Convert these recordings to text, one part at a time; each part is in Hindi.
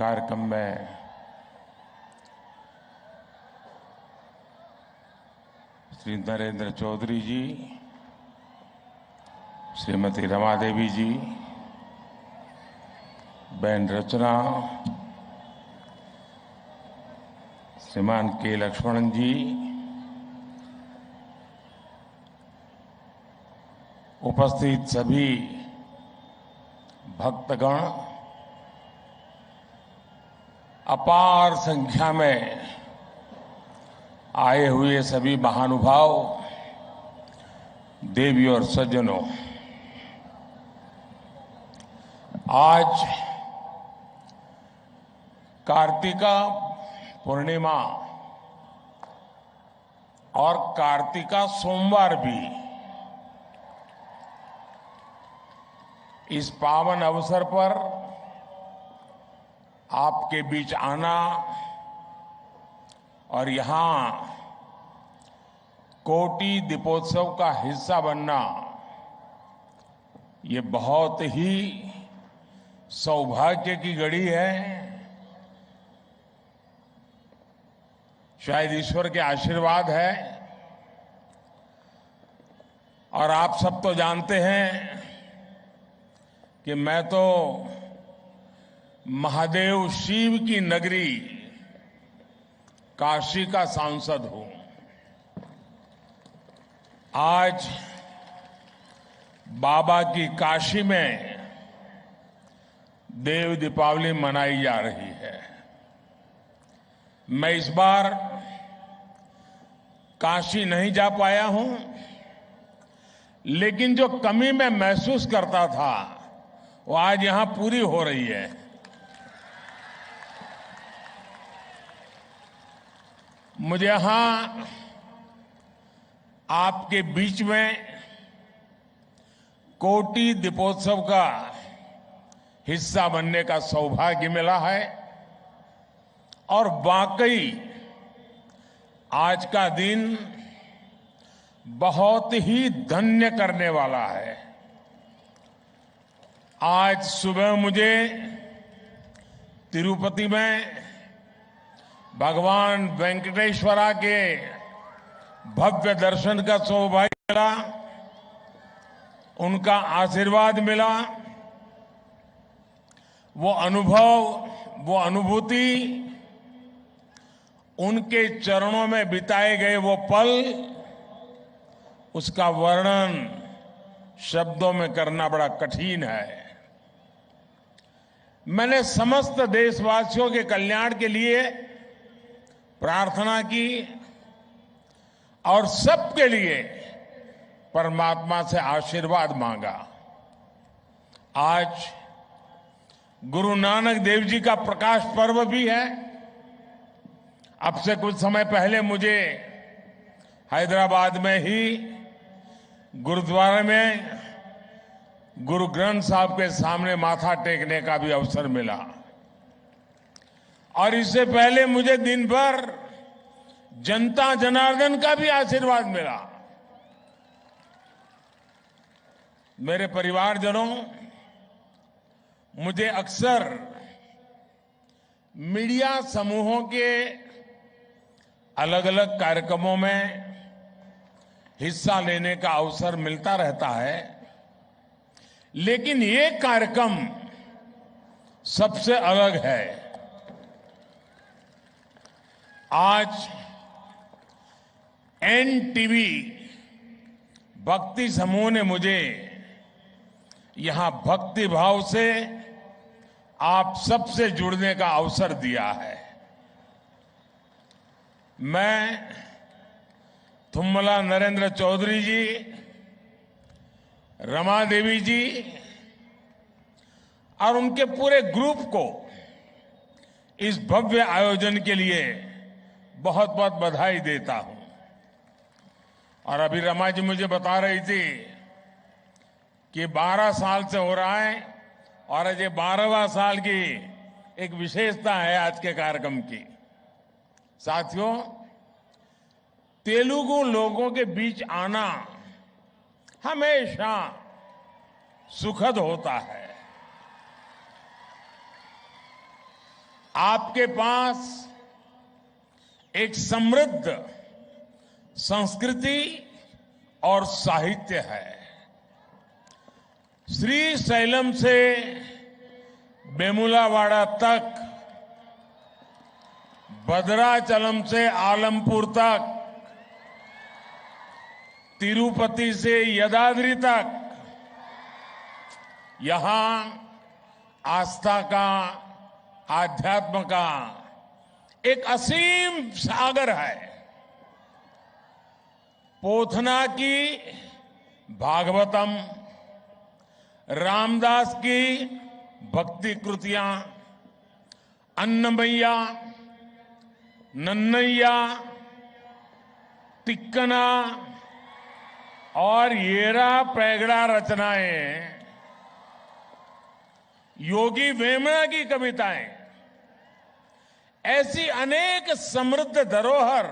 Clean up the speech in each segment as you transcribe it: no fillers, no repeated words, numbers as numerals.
कार्यक्रम में श्री नरेंद्र चौधरी जी, श्रीमती रमा देवी जी, बहन रचना, श्रीमान के लक्ष्मणन जी, उपस्थित सभी भक्तगण, अपार संख्या में आए हुए सभी महानुभाव, देवी और सज्जनों, आज कार्तिका पूर्णिमा और कार्तिका सोमवार भी इस पावन अवसर पर आपके बीच आना और यहां कोटि दीपोत्सव का हिस्सा बनना, ये बहुत ही सौभाग्य की घड़ी है। शायद ईश्वर के आशीर्वाद है। और आप सब तो जानते हैं कि मैं तो महादेव शिव की नगरी काशी का सांसद हूं। आज बाबा की काशी में देव दीपावली मनाई जा रही है। मैं इस बार काशी नहीं जा पाया हूं, लेकिन जो कमी मैं महसूस करता था वो आज यहां पूरी हो रही है। मुझे यहां आपके बीच में कोटि दीपोत्सव का हिस्सा बनने का सौभाग्य मिला है और वाकई आज का दिन बहुत ही धन्य करने वाला है। आज सुबह मुझे तिरुपति में भगवान वेंकटेश्वरा के भव्य दर्शन का सौभाग्य मिला, उनका आशीर्वाद मिला। वो अनुभव, वो अनुभूति, उनके चरणों में बिताए गए वो पल, उसका वर्णन शब्दों में करना बड़ा कठिन है। मैंने समस्त देशवासियों के कल्याण के लिए प्रार्थना की और सबके लिए परमात्मा से आशीर्वाद मांगा। आज गुरु नानक देव जी का प्रकाश पर्व भी है। अब से कुछ समय पहले मुझे हैदराबाद में ही गुरुद्वारे में गुरु ग्रंथ साहब के सामने माथा टेकने का भी अवसर मिला और इससे पहले मुझे दिन भर जनता जनार्दन का भी आशीर्वाद मिला। मेरे परिवारजनों, मुझे अक्सर मीडिया समूहों के अलग अलग कार्यक्रमों में हिस्सा लेने का अवसर मिलता रहता है, लेकिन ये कार्यक्रम सबसे अलग है। आज एनटीवी भक्ति समूह ने मुझे यहां भक्ति भाव से आप सबसे जुड़ने का अवसर दिया है। मैं थुम्मला नरेंद्र चौधरी जी, रमा देवी जी और उनके पूरे ग्रुप को इस भव्य आयोजन के लिए बहुत बहुत बधाई देता हूं। और अभी रमा जी मुझे बता रही थी कि 12 साल से हो रहा है और आज ये 12वां साल की एक विशेषता है आज के कार्यक्रम की। साथियों, तेलुगु लोगों के बीच आना हमेशा सुखद होता है। आपके पास एक समृद्ध संस्कृति और साहित्य है। श्री शैलम से वेमुलावाड़ा तक, भद्राचलम से आलमपुर तक, तिरुपति से यदाद्री तक, यहां आस्था का, आध्यात्म का एक असीम सागर है। पोथना की भागवतम, रामदास की भक्ति कृतियां, अन्नमैया, नन्नैया, तिक्कना और येरा पैगड़ा रचनाएं, योगी वेमना की कविताएं, ऐसी अनेक समृद्ध धरोहर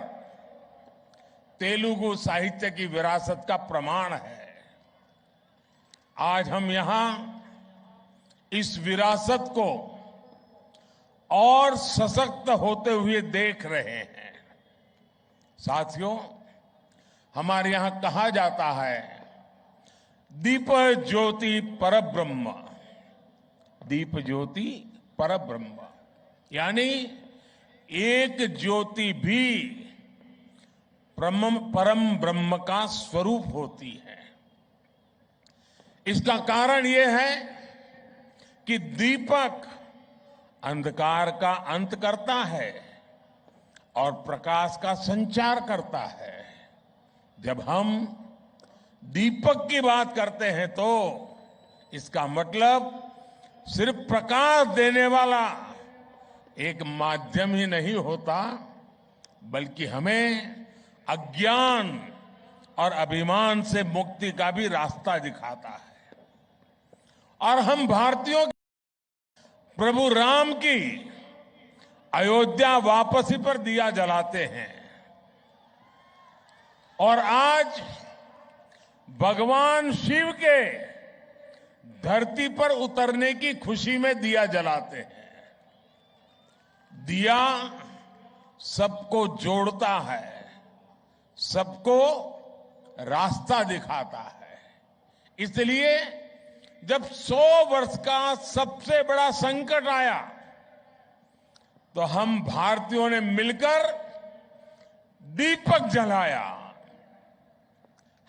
तेलुगु साहित्य की विरासत का प्रमाण है। आज हम यहां इस विरासत को और सशक्त होते हुए देख रहे हैं। साथियों, हमारे यहां कहा जाता है, दीप ज्योति परब्रह्म, दीप ज्योति परब्रह्म, यानी एक ज्योति भी परम ब्रह्म का स्वरूप होती है। इसका कारण यह है कि दीपक अंधकार का अंत करता है और प्रकाश का संचार करता है। जब हम दीपक की बात करते हैं तो इसका मतलब सिर्फ प्रकाश देने वाला एक माध्यम ही नहीं होता, बल्कि हमें अज्ञान और अभिमान से मुक्ति का भी रास्ता दिखाता है। और हम भारतीयों प्रभु राम की अयोध्या वापसी पर दिया जलाते हैं और आज भगवान शिव के धरती पर उतरने की खुशी में दिया जलाते हैं। दिया सबको जोड़ता है, सबको रास्ता दिखाता है। इसलिए जब 100 वर्ष का सबसे बड़ा संकट आया तो हम भारतीयों ने मिलकर दीपक जलाया।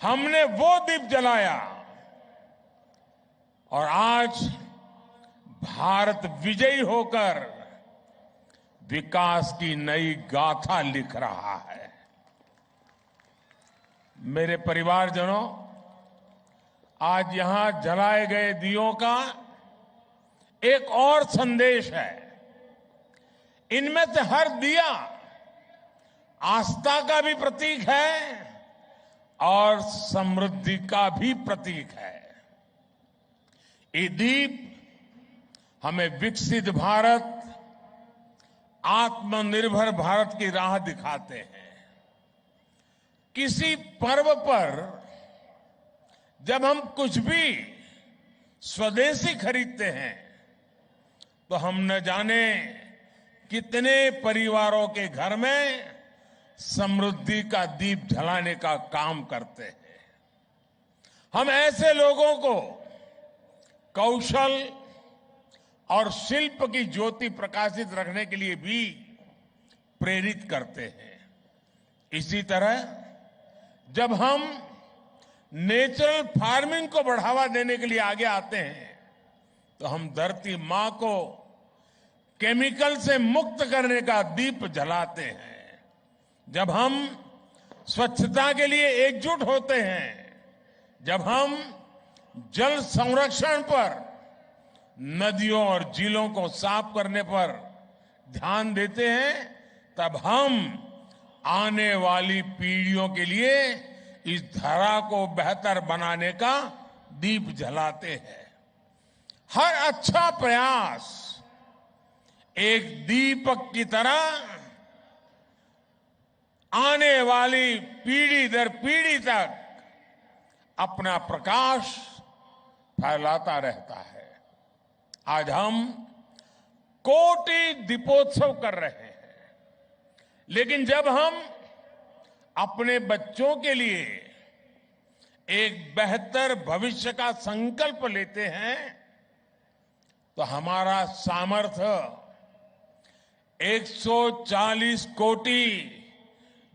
हमने वो दीप जलाया और आज भारत विजयी होकर विकास की नई गाथा लिख रहा है। मेरे परिवारजनों, आज यहां जलाए गए दियों का एक और संदेश है। इनमें से हर दिया आस्था का भी प्रतीक है और समृद्धि का भी प्रतीक है। ये दीप हमें विकसित भारत, आत्मनिर्भर भारत की राह दिखाते हैं। किसी पर्व पर जब हम कुछ भी स्वदेशी खरीदते हैं तो हम न जाने कितने परिवारों के घर में समृद्धि का दीप जलाने का काम करते हैं। हम ऐसे लोगों को कौशल और शिल्प की ज्योति प्रकाशित रखने के लिए भी प्रेरित करते हैं। इसी तरह जब हम नेचुरल फार्मिंग को बढ़ावा देने के लिए आगे आते हैं तो हम धरती मां को केमिकल से मुक्त करने का दीप जलाते हैं। जब हम स्वच्छता के लिए एकजुट होते हैं, जब हम जल संरक्षण पर, नदियों और झीलों को साफ करने पर ध्यान देते हैं, तब हम आने वाली पीढ़ियों के लिए इस धरा को बेहतर बनाने का दीप जलाते हैं। हर अच्छा प्रयास एक दीपक की तरह आने वाली पीढ़ी दर पीढ़ी तक अपना प्रकाश फैलाता रहता है। आज हम कोटि दीपोत्सव कर रहे हैं, लेकिन जब हम अपने बच्चों के लिए एक बेहतर भविष्य का संकल्प लेते हैं तो हमारा सामर्थ्य 140 कोटि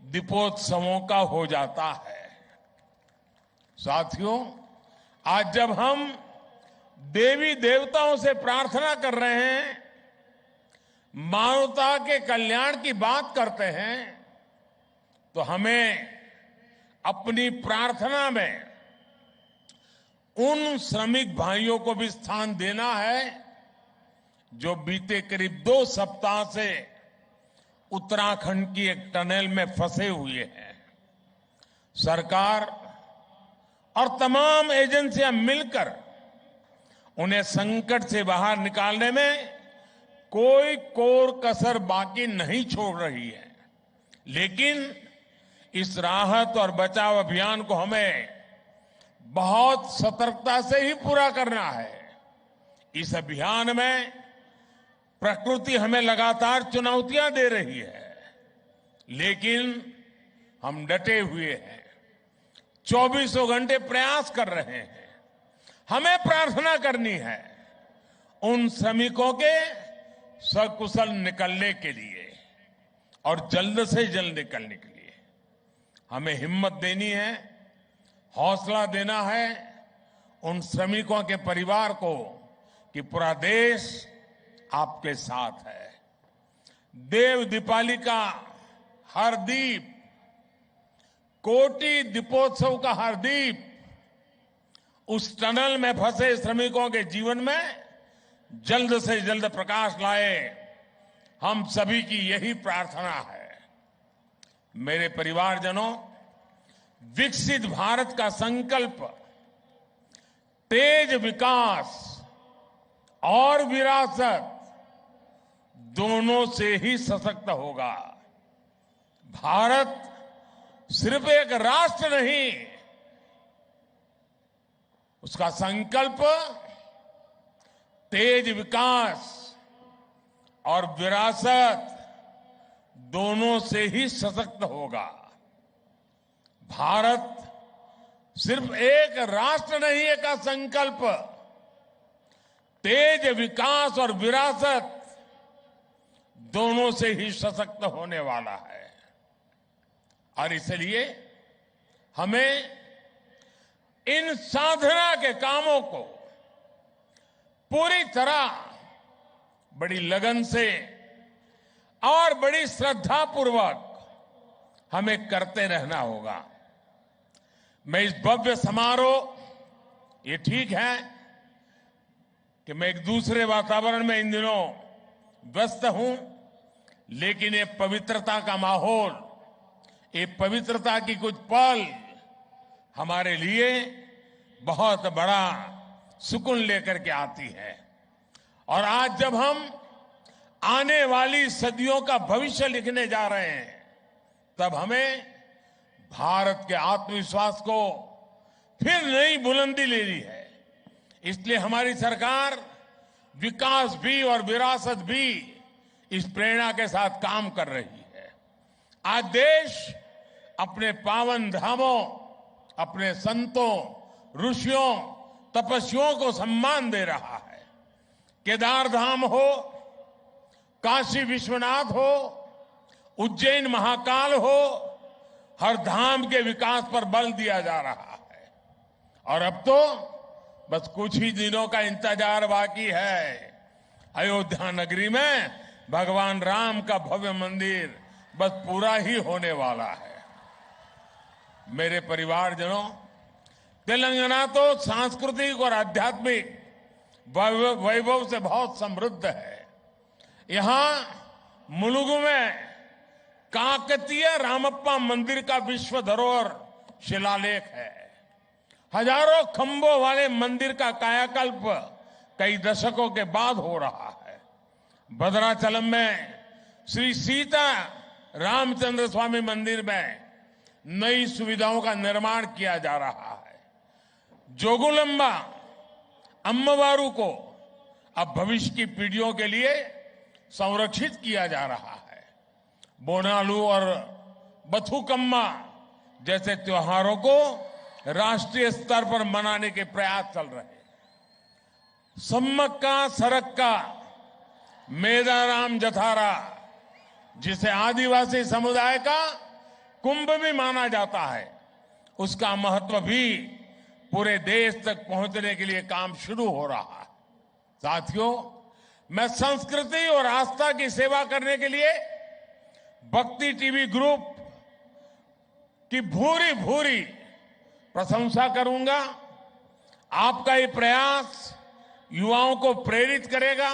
दीपोत्सवों का हो जाता है। साथियों, आज जब हम देवी देवताओं से प्रार्थना कर रहे हैं, मानवता के कल्याण की बात करते हैं, तो हमें अपनी प्रार्थना में उन श्रमिक भाइयों को भी स्थान देना है जो बीते करीब 2 सप्ताह से उत्तराखंड की एक टनल में फंसे हुए हैं। सरकार और तमाम एजेंसियां मिलकर उन्हें संकट से बाहर निकालने में कोई कोर कसर बाकी नहीं छोड़ रही है, लेकिन इस राहत और बचाव अभियान को हमें बहुत सतर्कता से ही पूरा करना है। इस अभियान में प्रकृति हमें लगातार चुनौतियां दे रही है, लेकिन हम डटे हुए हैं, 24 घंटे प्रयास कर रहे हैं। हमें प्रार्थना करनी है उन श्रमिकों के सकुशल निकलने के लिए और जल्द से जल्द निकलने के लिए। हमें हिम्मत देनी है, हौसला देना है उन श्रमिकों के परिवार को कि पूरा देश आपके साथ है। देव दीपावली का हर दीप, कोटि दीपोत्सव का हर दीप उस टनल में फंसे श्रमिकों के जीवन में जल्द से जल्द प्रकाश लाए, हम सभी की यही प्रार्थना है। मेरे परिवारजनों, विकसित भारत का संकल्प तेज विकास और विरासत दोनों से ही सशक्त होगा। भारत सिर्फ एक राष्ट्र नहीं, उसका संकल्प तेज विकास और विरासत दोनों से ही सशक्त होगा। भारत सिर्फ एक राष्ट्र नहीं है का संकल्प तेज विकास और विरासत दोनों से ही सशक्त होने वाला है। और इसलिए हमें इन साधना के कामों को पूरी तरह बड़ी लगन से और बड़ी श्रद्धापूर्वक हमें करते रहना होगा। मैं इस भव्य समारोह, ये ठीक है कि मैं एक दूसरे वातावरण में इन दिनों व्यस्त हूं, लेकिन ये पवित्रता का माहौल, ये पवित्रता की कुछ पल हमारे लिए बहुत बड़ा सुकून लेकर के आती है। और आज जब हम आने वाली सदियों का भविष्य लिखने जा रहे हैं, तब हमें भारत के आत्मविश्वास को फिर नई बुलंदी लेनी है। इसलिए हमारी सरकार विकास भी और विरासत भी इस प्रेरणा के साथ काम कर रही है। आज देश अपने पावन धामों, अपने संतों, ऋषियों, तपस्वियों को सम्मान दे रहा है। केदार धाम हो, काशी विश्वनाथ हो, उज्जैन महाकाल हो, हर धाम के विकास पर बल दिया जा रहा है। और अब तो बस कुछ ही दिनों का इंतजार बाकी है। अयोध्या नगरी में भगवान राम का भव्य मंदिर बस पूरा ही होने वाला है। मेरे परिवारजनों, तेलंगाना तो सांस्कृतिक और आध्यात्मिक वैभव से बहुत समृद्ध है। यहां मुलुगु में काकतीय रामप्पा मंदिर का विश्व धरोहर शिलालेख है। हजारों खंभों वाले मंदिर का कायाकल्प कई दशकों के बाद हो रहा है। भद्राचलम में श्री सीता रामचंद्र स्वामी मंदिर में नई सुविधाओं का निर्माण किया जा रहा है। जोगुलंबा अम्मवारू को अब भविष्य की पीढ़ियों के लिए संरक्षित किया जा रहा है। बोनालू और बथुकम्मा जैसे त्योहारों को राष्ट्रीय स्तर पर मनाने के प्रयास चल रहे हैं। सम्मक्का सरक्का मेदाराम जथारा, जिसे आदिवासी समुदाय का कुंभ भी माना जाता है, उसका महत्व भी पूरे देश तक पहुंचने के लिए काम शुरू हो रहा है। साथियों, मैं संस्कृति और आस्था की सेवा करने के लिए भक्ति टीवी ग्रुप की भूरी भूरी प्रशंसा करूंगा। आपका ये प्रयास युवाओं को प्रेरित करेगा,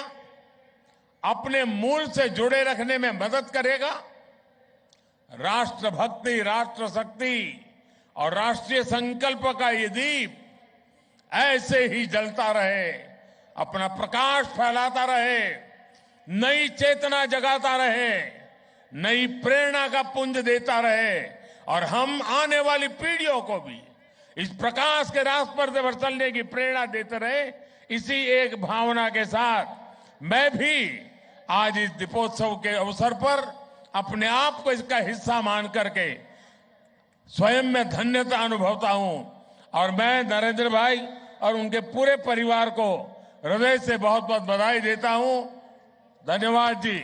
अपने मूल से जुड़े रखने में मदद करेगा। राष्ट्रभक्ति, राष्ट्रशक्ति और राष्ट्रीय संकल्प का ये दीप ऐसे ही जलता रहे, अपना प्रकाश फैलाता रहे, नई चेतना जगाता रहे, नई प्रेरणा का पुंज देता रहे और हम आने वाली पीढ़ियों को भी इस प्रकाश के रास्ते पर चलने की प्रेरणा देते रहे। इसी एक भावना के साथ मैं भी आज इस दीपोत्सव के अवसर पर अपने आप को इसका हिस्सा मान करके स्वयं में धन्यता अनुभवता हूं और मैं नरेंद्र भाई और उनके पूरे परिवार को हृदय से बहुत बहुत बधाई देता हूं। धन्यवाद जी।